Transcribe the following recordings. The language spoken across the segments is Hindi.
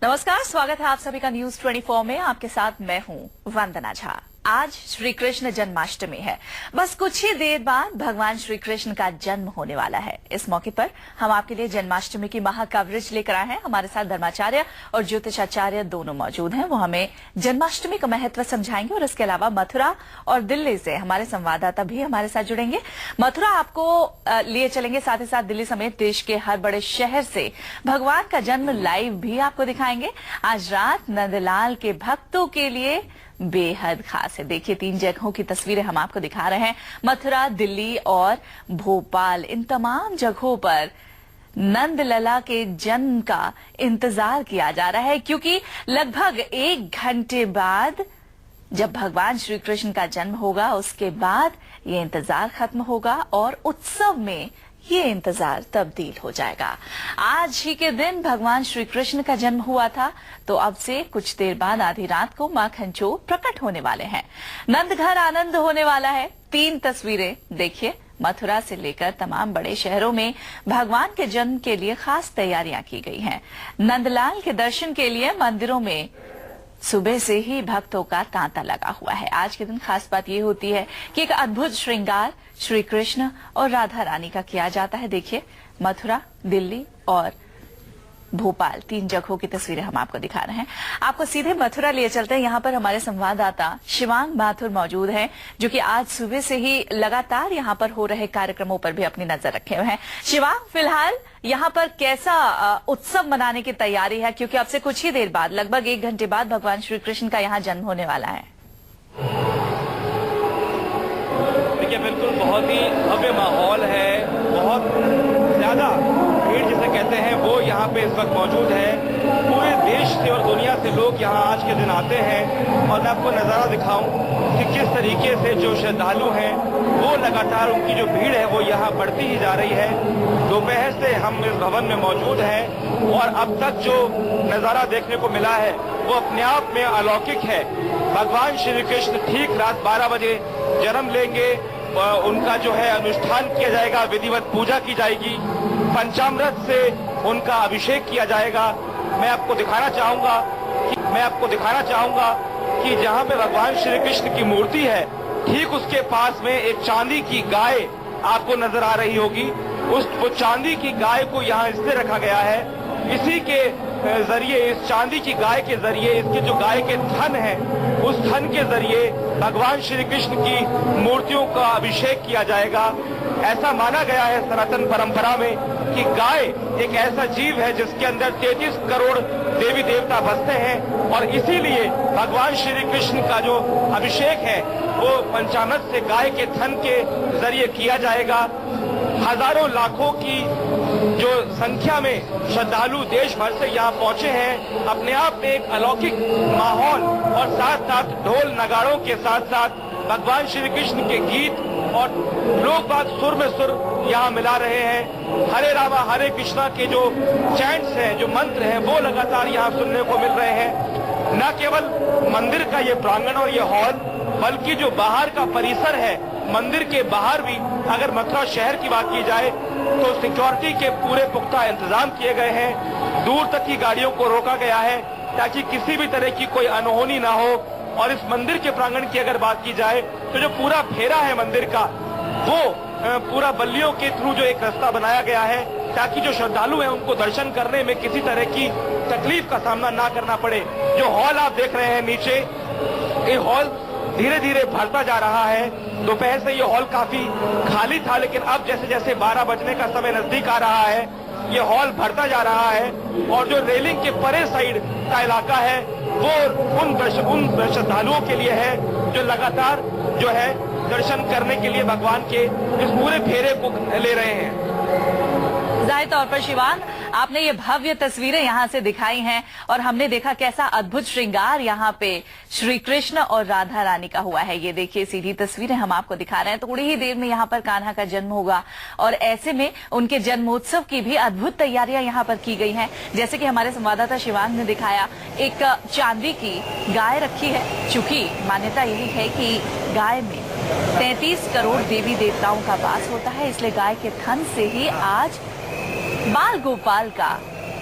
नमस्कार, स्वागत है आप सभी का न्यूज 24 में। आपके साथ मैं हूं वंदना झा। आज श्री कृष्ण जन्माष्टमी है। बस कुछ ही देर बाद भगवान श्री कृष्ण का जन्म होने वाला है। इस मौके पर हम आपके लिए जन्माष्टमी की महा कवरेज लेकर आए हैं। हमारे साथ धर्माचार्य और ज्योतिषाचार्य दोनों मौजूद हैं। वो हमें जन्माष्टमी का महत्व समझाएंगे और इसके अलावा मथुरा और दिल्ली से हमारे संवाददाता भी हमारे साथ जुड़ेंगे। मथुरा आपको लिए चलेंगे, साथ ही साथ दिल्ली समेत देश के हर बड़े शहर से भगवान का जन्म लाइव भी आपको दिखाएंगे। आज रात नंदलाल के भक्तों के लिए बेहद खास है। देखिए, 3 जगहों की तस्वीरें हम आपको दिखा रहे हैं। मथुरा, दिल्ली और भोपाल, इन तमाम जगहों पर नंदलला के जन्म का इंतजार किया जा रहा है, क्योंकि लगभग 1 घंटे बाद जब भगवान श्री कृष्ण का जन्म होगा, उसके बाद ये इंतजार खत्म होगा और उत्सव में ये इंतजार तब्दील हो जाएगा। आज ही के दिन भगवान श्री कृष्ण का जन्म हुआ था, तो अब से कुछ देर बाद आधी रात को माखन चोर प्रकट होने वाले हैं। नंद घर आनंद होने वाला है। 3 तस्वीरें देखिए। मथुरा से लेकर तमाम बड़े शहरों में भगवान के जन्म के लिए खास तैयारियां की गई हैं। नंदलाल के दर्शन के लिए मंदिरों में सुबह से ही भक्तों का तांता लगा हुआ है। आज के दिन खास बात ये होती है कि एक अद्भुत श्रृंगार श्री कृष्ण और राधा रानी का किया जाता है। देखिए, मथुरा, दिल्ली और भोपाल, 3 जगहों की तस्वीरें हम आपको दिखा रहे हैं। आपको सीधे मथुरा लिए चलते हैं। यहाँ पर हमारे संवाददाता शिवांग माथुर मौजूद हैं, जो कि आज सुबह से ही लगातार यहाँ पर हो रहे कार्यक्रमों पर भी अपनी नजर रखे हुए हैं। शिवांग, फिलहाल यहाँ पर कैसा उत्सव मनाने की तैयारी है, क्योंकि अब से कुछ ही देर बाद, लगभग 1 घंटे बाद भगवान श्री कृष्ण का यहाँ जन्म होने वाला है। देखिए, बिल्कुल बहुत ही भव्य माहौल है। बहुत ज्यादा भीड़ जिसे कहते हैं वो यहाँ पे इस वक्त मौजूद है। पूरे देश से और दुनिया से लोग यहाँ आज के दिन आते हैं। और मैं आपको नजारा दिखाऊं कि किस तरीके से जो श्रद्धालु हैं वो लगातार, उनकी जो भीड़ है वो यहाँ बढ़ती ही जा रही है। दोपहर से हम इस भवन में मौजूद हैं और अब तक जो नजारा देखने को मिला है वो अपने आप में अलौकिक है। भगवान श्री कृष्ण ठीक रात 12 बजे जन्म लेंगे। उनका जो है अनुष्ठान किया जाएगा, विधिवत पूजा की जाएगी, पंचामृत से उनका अभिषेक किया जाएगा। मैं आपको दिखाना चाहूंगा कि जहां पे भगवान श्री कृष्ण की मूर्ति है, ठीक उसके पास में एक चांदी की गाय आपको नजर आ रही होगी। वो चांदी की गाय को यहाँ इसलिए रखा गया है, इसी के जरिए, इस चांदी की गाय के जरिए, इसके जो गाय के थन है, उस थन के जरिए भगवान श्री कृष्ण की मूर्तियों का अभिषेक किया जाएगा। ऐसा माना गया है सनातन परंपरा में कि गाय एक ऐसा जीव है जिसके अंदर 33 करोड़ देवी देवता बसते हैं और इसीलिए भगवान श्री कृष्ण का जो अभिषेक है वो पंचामृत से गाय के थन के जरिए किया जाएगा। हजारों लाखों की जो संख्या में श्रद्धालु देश भर से यहाँ पहुंचे हैं। अपने आप में एक अलौकिक माहौल और साथ साथ ढोल नगाड़ों के साथ साथ भगवान श्री कृष्ण के गीत और लोग बात सुर में सुर यहाँ मिला रहे हैं। हरे रामा हरे कृष्णा के जो चैंट्स हैं, जो मंत्र हैं, वो लगातार यहाँ सुनने को मिल रहे हैं। न केवल मंदिर का ये प्रांगण और ये हॉल, बल्कि जो बाहर का परिसर है, मंदिर के बाहर भी अगर मथुरा शहर की बात की जाए तो सिक्योरिटी के पूरे पुख्ता इंतजाम किए गए हैं। दूर तक की गाड़ियों को रोका गया है ताकि किसी भी तरह की कोई अनहोनी ना हो। और इस मंदिर के प्रांगण की अगर बात की जाए तो जो पूरा फेरा है मंदिर का, वो पूरा बल्लियों के थ्रू जो एक रास्ता बनाया गया है ताकि जो श्रद्धालु हैं उनको दर्शन करने में किसी तरह की तकलीफ का सामना ना करना पड़े। जो हॉल आप देख रहे हैं नीचे, ये हॉल धीरे धीरे भरता जा रहा है। दोपहर से ये हॉल काफी खाली था, लेकिन अब जैसे जैसे 12 बजने का समय नजदीक आ रहा है, ये हॉल भरता जा रहा है। और जो रेलिंग के परे साइड का इलाका है वो उन श्रद्धालुओं के लिए है जो लगातार जो है दर्शन करने के लिए भगवान के इस पूरे फेरे को ले रहे हैं। जाहिर तौर पर शिवांग, आपने ये भव्य तस्वीरें यहाँ से दिखाई हैं और हमने देखा कैसा अद्भुत श्रृंगार यहाँ पे श्री कृष्ण और राधा रानी का हुआ है। ये देखिए, सीधी तस्वीरें हम आपको दिखा रहे हैं। थोड़ी ही देर में यहाँ पर कान्हा का जन्म होगा और ऐसे में उनके जन्मोत्सव की भी अद्भुत तैयारियां यहाँ पर की गई हैं। जैसे कि हमारे संवाददाता शिवांग ने दिखाया, एक चांदी की गाय रखी है। चूंकि मान्यता यही है कि गाय में 33 करोड़ देवी देवताओं का वास होता है, इसलिए गाय के थन से ही आज बाल गोपाल का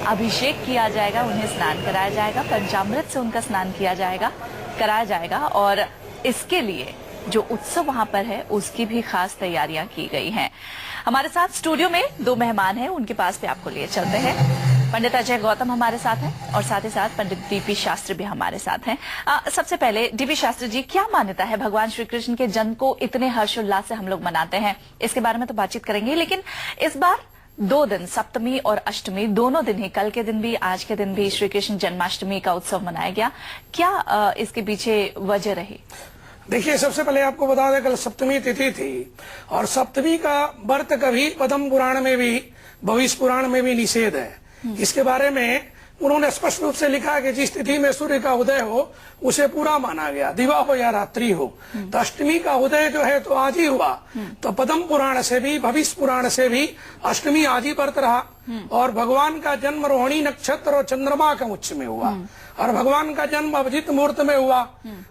अभिषेक किया जाएगा, उन्हें स्नान कराया जाएगा, पंचामृत से उनका स्नान किया जाएगा, कराया जाएगा। और इसके लिए जो उत्सव वहां पर है उसकी भी खास तैयारियां की गई हैं। हमारे साथ स्टूडियो में 2 मेहमान हैं, उनके पास भी आपको लिए चलते हैं। पंडित अजय गौतम हमारे साथ हैं और साथ ही साथ पंडित डीपी शास्त्री भी हमारे साथ हैं। सबसे पहले डीपी शास्त्री जी, क्या मान्यता है भगवान श्री कृष्ण के जन्म को इतने हर्षोल्लास से हम लोग मनाते हैं, इसके बारे में तो बातचीत करेंगे, लेकिन इस बार 2 दिन, सप्तमी और अष्टमी, दोनों दिन ही, कल के दिन भी आज के दिन भी श्री कृष्ण जन्माष्टमी का उत्सव मनाया गया। क्या इसके पीछे वजह रही? देखिए, सबसे पहले आपको बता दें, कल सप्तमी तिथि थी और सप्तमी का व्रत कभी पद्म पुराण में भी, भविष्य पुराण में भी निषेध है। इसके बारे में उन्होंने स्पष्ट रूप से लिखा कि जिस तिथि में सूर्य का उदय हो उसे पूरा माना गया, दिवा हो या रात्रि हो। तो अष्टमी का उदय जो है तो आज ही हुआ, तो पद्म पुराण से भी, भविष्य पुराण से भी अष्टमी आज ही व्रत रहा। और भगवान का जन्म रोहिणी नक्षत्र और चंद्रमा के उच्च में हुआ और भगवान का जन्म अभिजित मुहूर्त में हुआ।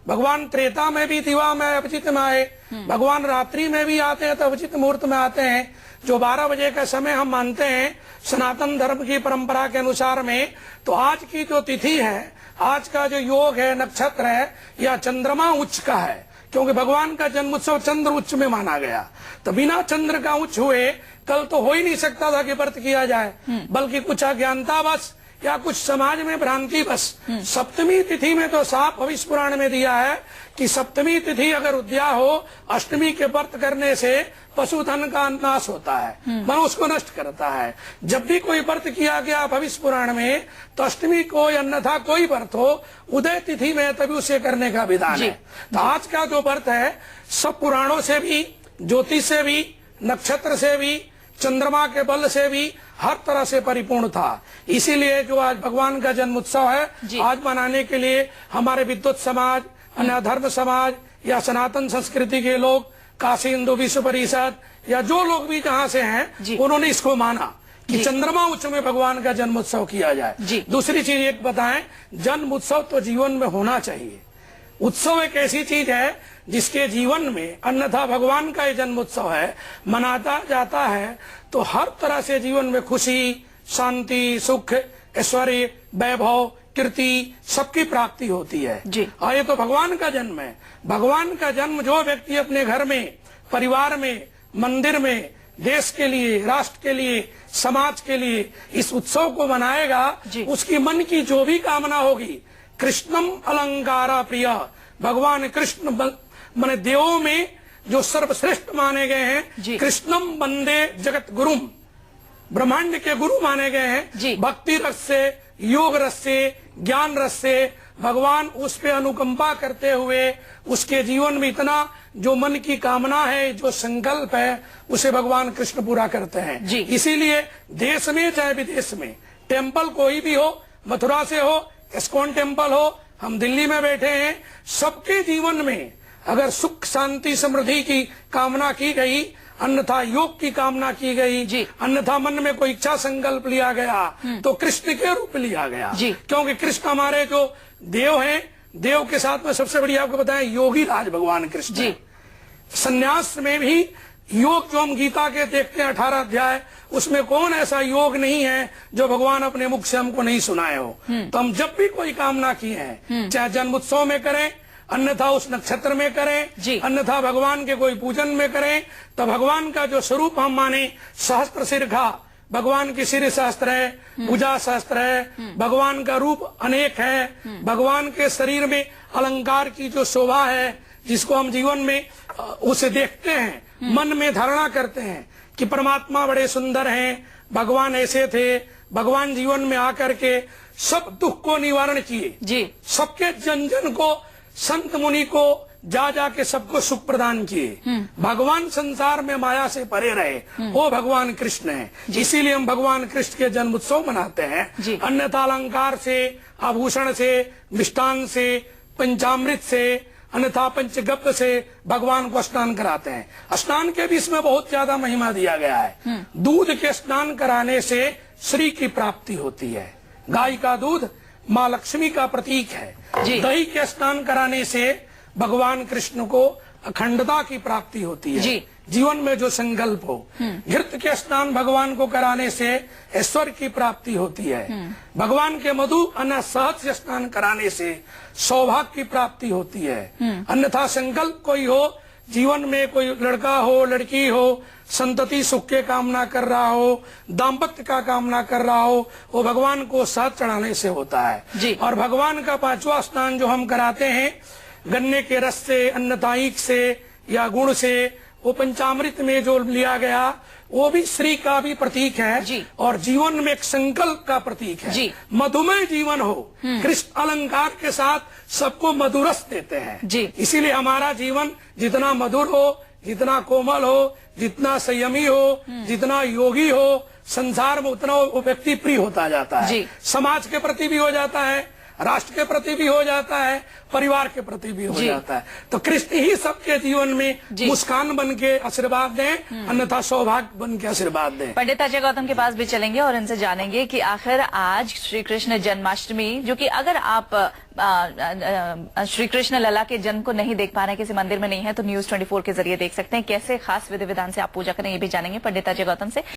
भगवान त्रेता में भी दिवा में अभिजित में आए, भगवान रात्रि में भी आते हैं तो अभिजित मुहूर्त में आते हैं। जो 12 बजे का समय हम मानते हैं सनातन धर्म की परंपरा के अनुसार में, तो आज की जो तिथि है, आज का जो योग है, नक्षत्र है, या चंद्रमा उच्च का है, क्योंकि भगवान का जन्म उत्सव चंद्र उच्च में माना गया। तो बिना चंद्र का उच्च हुए कल तो हो ही नहीं सकता था कि व्रत किया जाए, बल्कि कुछ अज्ञानता बस या कुछ समाज में भ्रांति बस। सप्तमी तिथि में तो साफ भविष्य पुराण में दिया है कि सप्तमी तिथि अगर उद्या हो, अष्टमी के व्रत करने से पशुधन का नाश होता है, मन उसको नष्ट करता है। जब भी कोई व्रत किया गया भविष्य पुराण में, तो अष्टमी को या अन्यथा कोई व्रत हो, उदय तिथि में तभी उसे करने का विधान है। तो आज का जो व्रत है सब पुराणों से भी, ज्योतिष से भी, नक्षत्र से भी, चंद्रमा के बल से भी हर तरह से परिपूर्ण था। इसीलिए जो आज भगवान का जन्म उत्सव है, आज मनाने के लिए हमारे विद्वत समाज, अन्य धर्म समाज या सनातन संस्कृति के लोग, काशी हिंदू विश्व परिषद या जो लोग भी जहाँ से हैं, उन्होंने इसको माना कि चंद्रमा उच्च में भगवान का जन्म उत्सव किया जाए। दूसरी चीज एक बताएं, जन्म उत्सव तो जीवन में होना चाहिए। उत्सव एक ऐसी चीज है जिसके जीवन में, अन्यथा भगवान का ये जन्म उत्सव है, मनाता जाता है तो हर तरह से जीवन में खुशी, शांति, सुख, ऐश्वर्य, वैभव, कीर्ति सबकी प्राप्ति होती है। और ये तो भगवान का जन्म है। भगवान का जन्म जो व्यक्ति अपने घर में, परिवार में, मंदिर में, देश के लिए, राष्ट्र के लिए, समाज के लिए इस उत्सव को मनाएगा, उसकी मन की जो भी कामना होगी, कृष्णम अलंकारा प्रिय, भगवान कृष्ण माने देवों में जो सर्वश्रेष्ठ माने गए हैं, कृष्णम वंदे जगत गुरुम, ब्रह्मांड के गुरु माने गए हैं। भक्ति रस से, योग रस से, ज्ञान रस से भगवान उस पे अनुकंपा करते हुए उसके जीवन में इतना जो मन की कामना है, जो संकल्प है, उसे भगवान कृष्ण पूरा करते हैं। इसीलिए देश में चाहे विदेश में टेम्पल कोई भी हो, मथुरा से हो, इस्कॉन टेम्पल हो, हम दिल्ली में बैठे हैं, सबके जीवन में अगर सुख, शांति, समृद्धि की कामना की गई, अन्यथा योग की कामना की गई, अन्यथा मन में कोई इच्छा संकल्प लिया गया, तो कृष्ण के रूप लिया गया। क्योंकि कृष्ण हमारे जो देव हैं, देव के साथ में सबसे बड़ी आपको बताएं योगी राज भगवान कृष्ण। संन्यास में भी योग जो हम गीता के देखते हैं 18 अध्याय, उसमें कौन ऐसा योग नहीं है जो भगवान अपने मुख से हमको नहीं सुनाए हो। तो हम जब भी कोई कामना की है, चाहे जन्म उत्सव में करें, अन्यथा उस नक्षत्र में करें, अन्यथा भगवान के कोई पूजन में करें, तो भगवान का जो स्वरूप हम माने, सहस्त्र शिरखा, भगवान की सिर सहस्त्र है, भुजा सहस्त्र है, भगवान का रूप अनेक है, भगवान के शरीर में अलंकार की जो शोभा है, जिसको हम जीवन में उसे देखते हैं, मन में धारणा करते हैं कि परमात्मा बड़े सुंदर हैं, भगवान ऐसे थे, भगवान जीवन में आकर के सब दुख को निवारण किए, सबके जन जन को, संत मुनि को जा जाके सबको सुख प्रदान किए। भगवान संसार में माया से परे रहे, वो भगवान कृष्ण है। इसीलिए हम भगवान कृष्ण के जन्म उत्सव मनाते हैं। अन्यथा अलंकार से, आभूषण से, मिष्टान से, पंचामृत से, अन्यथा पंचगव्य से भगवान को स्नान कराते हैं। स्नान के भी इसमें बहुत ज्यादा महिमा दिया गया है। दूध के स्नान कराने से श्री की प्राप्ति होती है। गाय का दूध माँ लक्ष्मी का प्रतीक है। दही के स्नान कराने से भगवान कृष्ण को अखंडता की प्राप्ति होती है। जीवन में जो संकल्प हो। घृत के स्नान भगवान को कराने से ऐश्वर्य की प्राप्ति होती है। भगवान के मधु अन्य शहद से स्नान कराने से सौभाग्य की प्राप्ति होती है। अन्यथा संकल्प कोई हो, जीवन में कोई लड़का हो, लड़की हो, संतति सुख के कामना कर रहा हो, दाम्पत्य का कामना कर रहा हो, वो भगवान को शहद चढ़ाने से होता है। और भगवान का 5वां स्नान जो हम कराते हैं गन्ने के रस से, अन्नदायिक से या गुण से, वो पंचामृत में जो लिया गया वो भी श्री का भी प्रतीक है और जीवन में एक संकल्प का प्रतीक है। मधुमेह जीवन हो, कृष्ण अलंकार के साथ सबको मधुरस देते हैं। इसीलिए हमारा जीवन जितना मधुर हो, जितना कोमल हो, जितना संयमी हो, जितना योगी हो, संसार में उतना वो व्यक्ति प्रिय होता जाता है। समाज के प्रति भी हो जाता है, राष्ट्र के प्रति भी हो जाता है, परिवार के प्रति भी हो जाता है। तो कृष्ण ही सबके जीवन में मुस्कान बन के आशीर्वाद दें, अन्यथा सौभाग्य बन के आशीर्वाद दें। पंडित अजय गौतम के पास भी चलेंगे और इनसे जानेंगे कि आखिर आज श्री कृष्ण जन्माष्टमी, जो कि अगर आप श्री कृष्ण लला के जन्म को नहीं देख पा रहे हैं, किसी मंदिर में नहीं है, तो News 24 के जरिए देख सकते हैं। कैसे खास विधि विधान से आप पूजा करें, ये भी जानेंगे पंडित अजय गौतम से।